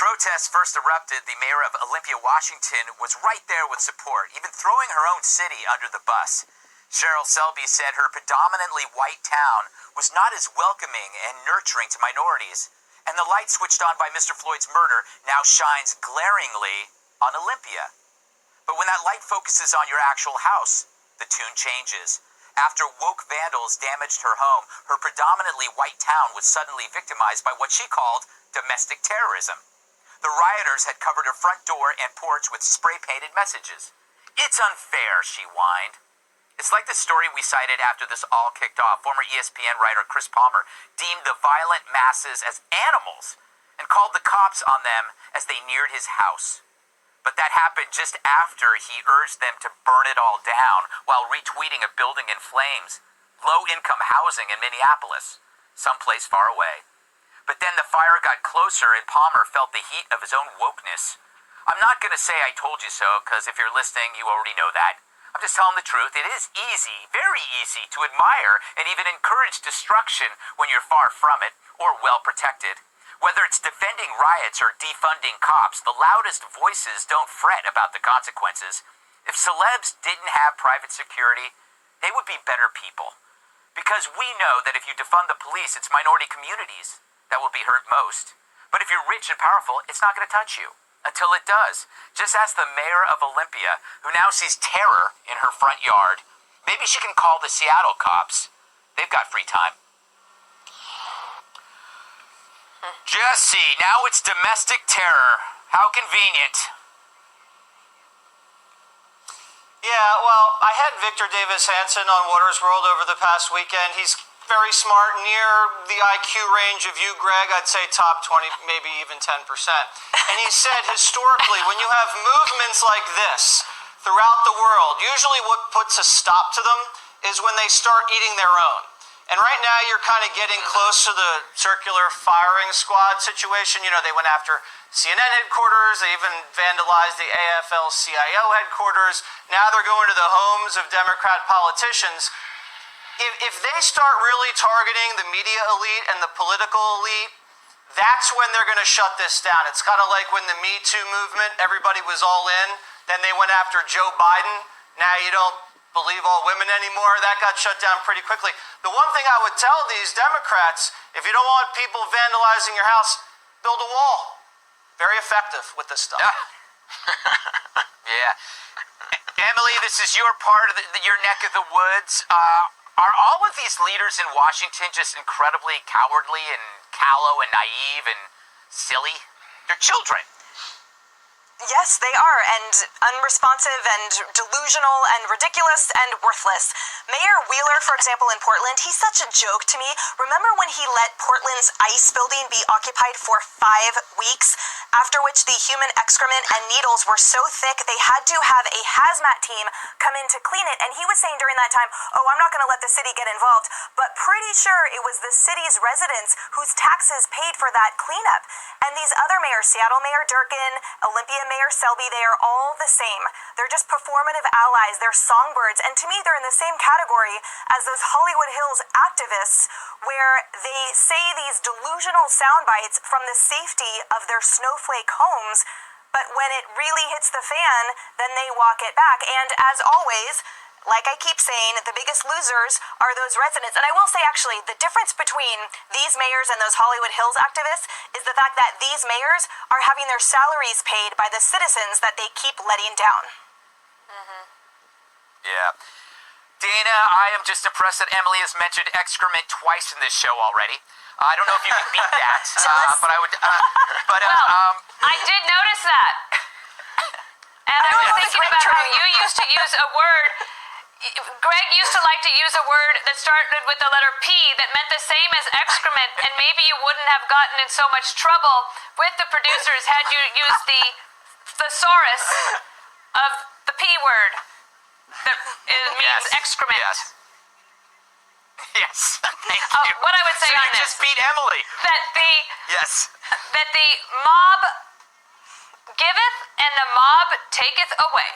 protests first erupted, the mayor of Olympia, Washington, was right there with support, even throwing her own city under the bus. Cheryl Selby said her predominantly white town was not as welcoming and nurturing to minorities, and the light switched on by Mr. Floyd's murder now shines glaringly on Olympia. But when that light focuses on your actual house, the tune changes. After woke vandals damaged her home, her predominantly white town was suddenly victimized by what she called domestic terrorism. The rioters had covered her front door and porch with spray-painted messages. "It's unfair," she whined. It's like the story we cited after this all kicked off. Former ESPN writer Chris Palmer deemed the violent masses as animals and called the cops on them as they neared his house. But that happened just after he urged them to burn it all down while retweeting a building in flames, low-income housing in Minneapolis, someplace far away. But then the fire got closer and Palmer felt the heat of his own wokeness. I'm not going to say I told you so, because if you're listening, you already know that. I'm just telling the truth. It is easy, very easy, to admire and even encourage destruction when you're far from it or well protected. Whether it's defending riots or defunding cops, the loudest voices don't fret about the consequences. If celebs didn't have private security, they would be better people. Because we know that if you defund the police, it's minority communities that will be hurt most. But if you're rich and powerful, it's not going to touch you. Until it does. Just ask the mayor of Olympia, who now sees terror in her front yard. Maybe she can call the Seattle cops. They've got free time. Jesse, now it's domestic terror. How convenient. Yeah, well, I had Victor Davis Hanson on Waters World over the past weekend. He's very smart, near the IQ range of you, Greg. I'd say top 20, maybe even 10%. And he said, historically, when you have movements like this throughout the world, usually what puts a stop to them is when they start eating their own. And right now, you're kind of getting close to the circular firing squad situation. You know, they went after CNN headquarters. They even vandalized the AFL-CIO headquarters. Now they're going to the homes of Democrat politicians. If they start really targeting the media elite and the political elite, that's when they're going to shut this down. It's kind of like when the Me Too movement, everybody was all in. Then they went after Joe Biden. Now you don't believe all women anymore. That got shut down pretty quickly. The one thing I would tell these Democrats, if you don't want people vandalizing your house, build a wall. Very effective with this stuff. Yeah. Emily, this is your part of your neck of the woods. Are all of these leaders in Washington just incredibly cowardly and callow and naive and silly? They're children. Yes, they are, and unresponsive and delusional and ridiculous and worthless. Mayor Wheeler, for example, in Portland, he's such a joke to me. Remember when he let Portland's ICE building be occupied for 5 weeks, after which the human excrement and needles were so thick they had to have a hazmat team come in to clean it, and he was saying during that time, oh, I'm not going to let the city get involved, but pretty sure it was the city's residents whose taxes paid for that cleanup. And these other mayors, Seattle Mayor Durkin, Olympia Mayor Selby, they are all the same. They're just performative allies. They're songbirds. And to me, they're in the same category as those Hollywood Hills activists where they say these delusional sound bites from the safety of their snowflake homes, but when it really hits the fan, then they walk it back. And as always, like I keep saying, the biggest losers are those residents. And I will say, actually, the difference between these mayors and those Hollywood Hills activists is the fact that these mayors are having their salaries paid by the citizens that they keep letting down. Mm-hmm. Yeah. Dana, I am just impressed that Emily has mentioned excrement twice in this show already. I don't know if you can beat that, but I would. I did notice that. And I was thinking about how you used to use a word. Greg used to like to use a word that started with the letter P that meant the same as excrement, and maybe you wouldn't have gotten in so much trouble with the producers had you used the thesaurus of the P word that means excrement. Yes. Yes. Thank you. What I would say so on you this. just beat Emily. That the mob giveth and the mob taketh away.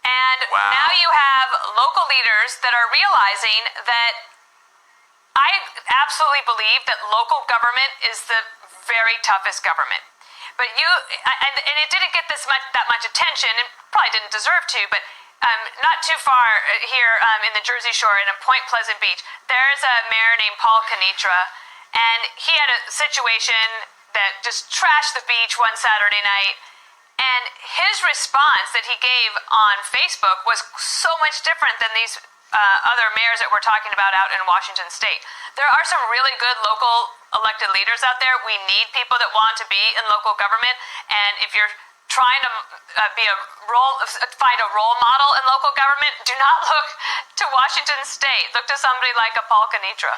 And now you have local leaders that are realizing that I absolutely believe that local government is the very toughest government. But and it didn't get that much attention, and probably didn't deserve to, but not too far here in the Jersey Shore in Point Pleasant Beach, there's a mayor named Paul Canitra, and he had a situation that just trashed the beach one Saturday night. And his response that he gave on Facebook was so much different than these other mayors that we're talking about out in Washington State. There are some really good local elected leaders out there. We need people that want to be in local government. And if you're trying to find a role model in local government, do not look to Washington State. Look to somebody like a Paul Canitra.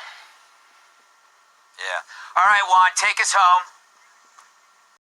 Yeah. All right, Juan, take us home.